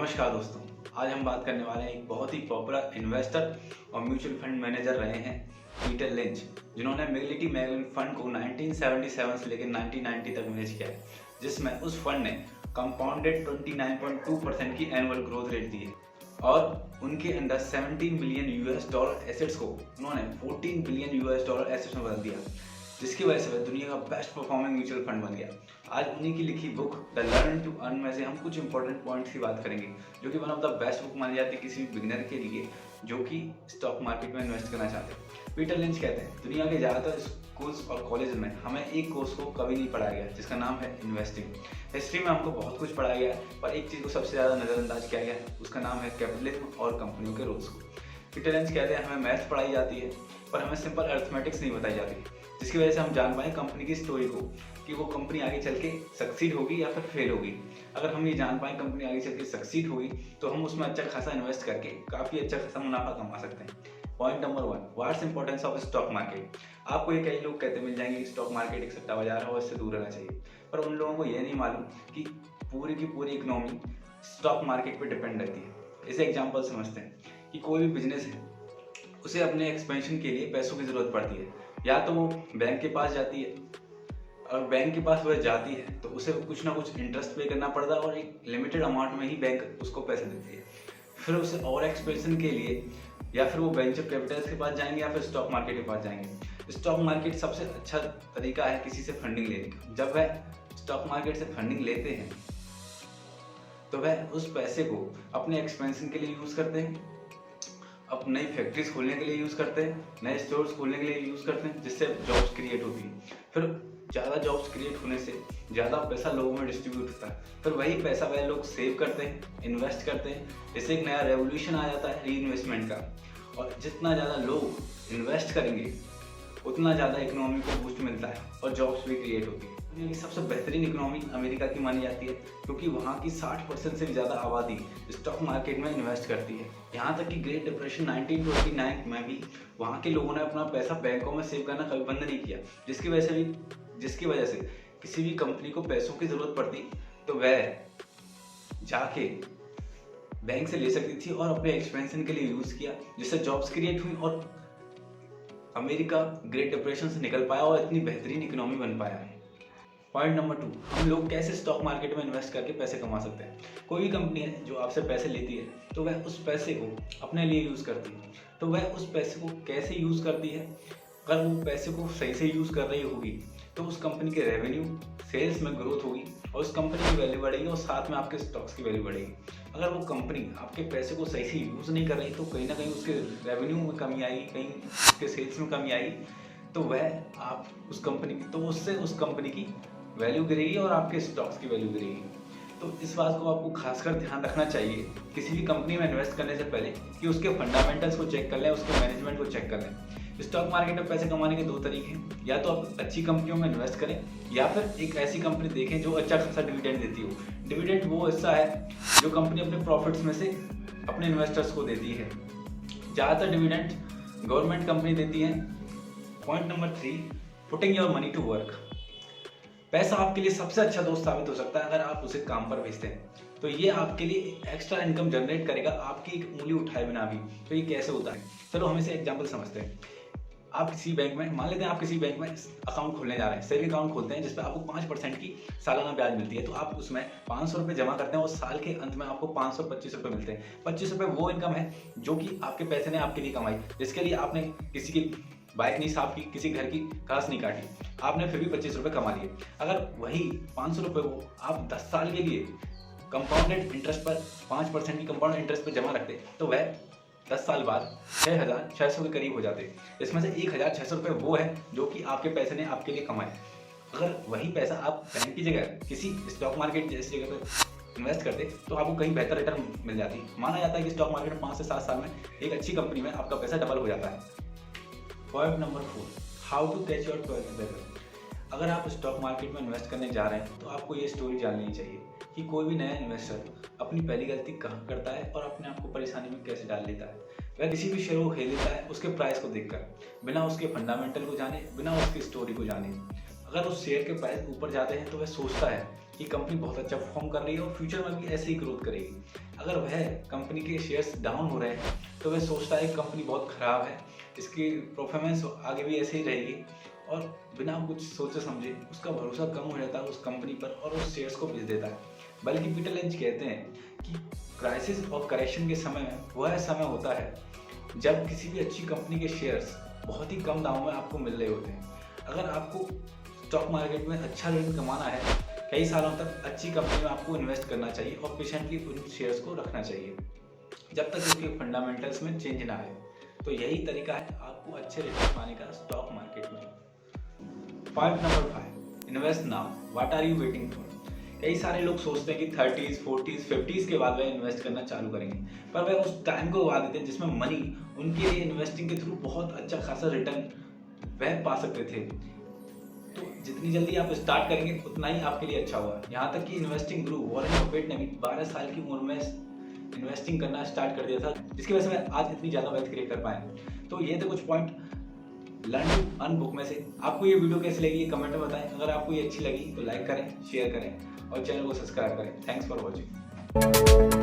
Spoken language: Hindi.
नमस्कार दोस्तों, आज हम बात करने वाले हैं एक बहुत ही पॉपुलर इन्वेस्टर और म्यूचुअल फंड मैनेजर रहे हैं पीटर लिंच, जिन्होंने मिलिटी मैगलन फंड को 1977 से लेकर 1990 तक मैनेज किया है, जिसमें उस फंड ने कंपाउंडेड 29.2% की एनुअल ग्रोथ रेट दी है और उनके अंदर 17 बिलियन यूएस डॉलर एसेट्स को उन्होंने 14 बिलियन यूएस डॉलर एसेट्स में बदल दिया, जिसकी वजह से वह दुनिया का बेस्ट परफॉर्मिंग म्यूचुअल फंड बन गया। आज उन्हीं की लिखी book the learn to earn में से हम कुछ इंपॉर्टेंट पॉइंट्स की बात करेंगे, जो कि one of the best book मानी जाती है किसी भी बिगिनर के लिए जो कि स्टॉक मार्केट में इन्वेस्ट करना चाहते हैं। पीटर लिंच कहते हैं, दुनिया के ज़्यादातर स्कूल्स और कॉलेज में हमें एक कोर्स को कभी नहीं पढ़ाया गया, जिसका नाम है इन्वेस्टिंग। हिस्ट्री में हमको बहुत कुछ पढ़ाया गया है, पर एक चीज़ को सबसे ज़्यादा नज़रअंदाज किया गया है, उसका नाम है कैपिटलिज्म और कंपनियों के रूल्स को। पीटर लिंच कहते हैं, हमें मैथ्स पढ़ाई जाती है पर हमें सिंपल अर्थमेटिक्स नहीं बताई जाती, जिसकी वजह से हम जान पाएँ कंपनी की स्टोरी को कि वो कंपनी आगे चल के सक्सीड होगी या फिर फेल होगी। अगर हम ये जान पाएँ कंपनी आगे चल के सक्सीड होगी तो हम उसमें अच्छा खासा इन्वेस्ट करके काफ़ी अच्छा खासा मुनाफा कमा सकते हैं। Point number 1, what's importance of stock market. आपको ये कई लोग कहते मिल जाएंगे कि स्टॉक मार्केट एक सट्टा बाजार है और इससे दूर रहना चाहिए, पर उन लोगों को ये नहीं मालूम कि पूरी की पूरी इकोनॉमी स्टॉक मार्केट पर डिपेंड रहती है। इसे एग्जाम्पल समझते हैं कि कोई भी बिजनेस है, उसे अपने एक्सपेंशन के लिए पैसों की ज़रूरत पड़ती है, या तो वो बैंक के पास जाती है और बैंक के पास वह जाती है तो उसे कुछ ना कुछ इंटरेस्ट पे करना पड़ता है और एक लिमिटेड अमाउंट में ही बैंक उसको पैसे देती है। फिर उसे और एक्सपेंशन के लिए या फिर वो वेंचर कैपिटल्स के पास जाएंगे या फिर स्टॉक मार्केट के पास जाएंगे। स्टॉक मार्केट सबसे अच्छा तरीका है किसी से फंडिंग लेने का। जब वह स्टॉक मार्केट से फंडिंग लेते हैं तो वह उस पैसे को अपने एक्सपेंशन के लिए यूज़ करते हैं, अब नई फैक्ट्रीज खोलने के लिए यूज़ करते हैं, नए स्टोर्स खोलने के लिए यूज़ करते हैं, जिससे जॉब्स क्रिएट होती है। फिर ज़्यादा जॉब्स क्रिएट होने से ज़्यादा पैसा लोगों में डिस्ट्रीब्यूट होता है, फिर वही पैसा वह लोग सेव करते हैं, इन्वेस्ट करते हैं, इससे एक नया रेवोल्यूशन आ जाता है री इन्वेस्टमेंट का। और जितना ज़्यादा लोग इन्वेस्ट करेंगे उतना ज़्यादा इकोनॉमी को बूस्ट मिलता है और जॉब्स भी क्रिएट होती है। दुनिया की सबसे बेहतरीन इकोनॉमी अमेरिका की मानी जाती है, क्योंकि वहाँ की 60% से भी ज़्यादा आबादी स्टॉक मार्केट में इन्वेस्ट करती है। यहाँ तक कि ग्रेट डिप्रेशन 1929 में भी वहाँ के लोगों ने अपना पैसा बैंकों में सेव करना कभी बंद नहीं किया, जिसकी वजह से किसी भी कंपनी को पैसों की ज़रूरत पड़ती तो वह जाके बैंक से ले सकती थी और अपने एक्सपेंशन के लिए यूज़ किया, जिससे जॉब्स क्रिएट हुई और अमेरिका ग्रेट डिप्रेशन से निकल पाया और इतनी बेहतरीन इकोनॉमी बन पाया है। पॉइंट नंबर 2, हम लोग कैसे स्टॉक मार्केट में इन्वेस्ट करके पैसे कमा सकते हैं। कोई भी कंपनी है जो आपसे पैसे लेती है तो वह उस पैसे को अपने लिए यूज़ करती है, तो वह उस पैसे को कैसे यूज़ करती है। अगर वो पैसे को सही से यूज़ कर रही होगी तो उस कंपनी के रेवेन्यू सेल्स में ग्रोथ होगी और उस कंपनी की वैल्यू बढ़ेगी और साथ में आपके स्टॉक्स की वैल्यू बढ़ेगी। अगर वो कंपनी आपके पैसे को सही से यूज़ नहीं कर रही तो कहीं ना कहीं उसके रेवेन्यू में कमी आएगी, कहीं उसके सेल्स में कमी आएगी, तो वह आप उस कंपनी की तो उससे उस कंपनी की वैल्यू गिरेगी और आपके स्टॉक्स की वैल्यू गिरेगी। तो इस बात को आपको खासकर ध्यान रखना चाहिए किसी भी कंपनी में इन्वेस्ट करने से पहले कि उसके फंडामेंटल्स को चेक कर लें, उसके मैनेजमेंट को चेक कर लें। स्टॉक मार्केट में पैसे कमाने के 2 तरीके हैं, या तो आप अच्छी कंपनियों में इन्वेस्ट करें या फिर एक ऐसी कंपनी देखें जो अच्छा खासा डिविडेंड देती हो। डिविडेंड वो हिस्सा है जो कंपनी अपने प्रॉफिट्स में से अपने इन्वेस्टर्स को देती है। ज़्यादातर डिविडेंड गवर्नमेंट कंपनी देती है। Point number 3, putting your money to work. पैसा आपके लिए सबसे अच्छा दोस्त साबित हो सकता है अगर आप उसे काम पर भेजते हैं, तो ये आपके लिए एक्स्ट्रा इनकम जनरेट करेगा आपकी एक उंगली उठाए बिना भी। तो ये कैसे होता है, चलो हम इसे एग्जांपल समझते हैं। आप किसी बैंक में, मान लेते हैं आप किसी बैंक में अकाउंट खोलने जा रहे हैं, सेविंग अकाउंट खोलते हैं जिसपे आपको 5% की सालाना ब्याज मिलती है। तो आप उसमें 500 रुपये जमा करते हैं और साल के अंत में आपको 525 रुपये मिलते हैं। 25 रुपये वो इनकम है जो कि आपके पैसे ने आपके लिए कमाई, जिसके लिए आपने किसी की बाइक नहीं साफ की, किसी घर की घास नहीं काटी, आपने फिर भी 25 रुपये कमा लिए। अगर वही 500 रुपये को आप 10 साल के लिए कंपाउंडेड इंटरेस्ट पर 5% की कंपाउंड इंटरेस्ट पर जमा रखते तो वह 10 साल बाद 6,600 के करीब हो जाते। इसमें से 1,600 रुपये वो है जो कि आपके पैसे ने आपके लिए कमाए। अगर वही पैसा आप बैंक की जगह किसी स्टॉक मार्केट जैसी जगह पर इन्वेस्ट करते तो आपको कहीं बेहतर रिटर्न मिल जाती। माना जाता है कि स्टॉक मार्केट में 5 से 7 साल में एक अच्छी कंपनी में आपका पैसा डबल हो जाता है। Point number 4, how to catch your better. अगर आप स्टॉक मार्केट में इन्वेस्ट करने जा रहे हैं तो आपको ये स्टोरी जाननी चाहिए कि कोई भी नया इन्वेस्टर अपनी पहली गलती कहाँ करता है और अपने आप को परेशानी में कैसे डाल लेता है। वह किसी भी शेयर को खरीद लेता है उसके प्राइस को देखकर, बिना उसके फंडामेंटल को जाने, बिना उसकी स्टोरी को जाने। अगर उस शेयर के प्राइस ऊपर जाते हैं तो वह सोचता है कि कंपनी बहुत अच्छा परफॉर्म कर रही है और फ्यूचर में भी ऐसे ही ग्रोथ करेगी। अगर वह कंपनी के शेयर्स डाउन हो रहे हैं तो वह सोचता है कि कंपनी बहुत ख़राब है, इसकी परफॉर्मेंस आगे भी ऐसे ही रहेगी, और बिना कुछ सोचे समझे उसका भरोसा कम हो जाता है उस कंपनी पर और उस शेयर्स को बेच देता है। बल्कि पीटर लिंच कहते हैं कि क्राइसिस और करेक्शन के समय में वह समय होता है जब किसी भी अच्छी कंपनी के शेयर्स बहुत ही कम दामों में आपको मिल रहे होते हैं। अगर आपको स्टॉक मार्केट में अच्छा रिटर्न कमाना है, कई सालों तक अच्छी कंपनी में आपको इन्वेस्ट करना चाहिए और पेशेंटली उन शेयर्स को रखना चाहिए जब तक उसके फंडामेंटल्स में चेंज ना आए। तो यही तरीका है आपको अच्छे रिटर्न पाने का स्टॉक मार्केट में। Point number 5, invest now, what are you waiting for. कई सारे लोग सोचते हैं कि 30s, 40s, 50s के बाद वह इन्वेस्ट करना चालू करेंगे, पर वह उस टाइम को गवा देते हैं जिसमें मनी उनके लिए इन्वेस्टिंग के थ्रू बहुत अच्छा खासा रिटर्न वह पा सकते थे। तो जितनी जल्दी आप स्टार्ट करेंगे उतना ही आपके लिए अच्छा होगा। यहाँ तक कि इन्वेस्टिंग गुरु वॉरेन बफेट ने भी 12 साल की उम्र में इन्वेस्टिंग करना स्टार्ट कर दिया था, जिसकी वजह से आज इतनी ज़्यादा वेल्थ क्रिएट कर पाए। तो ये थे कुछ point learn to earn book में से। आपको ये वीडियो कैसी लगी ये कमेंट में बताएं। अगर आपको ये अच्छी लगी तो लाइक करें, शेयर करें और चैनल को सब्सक्राइब करें। Thanks for watching.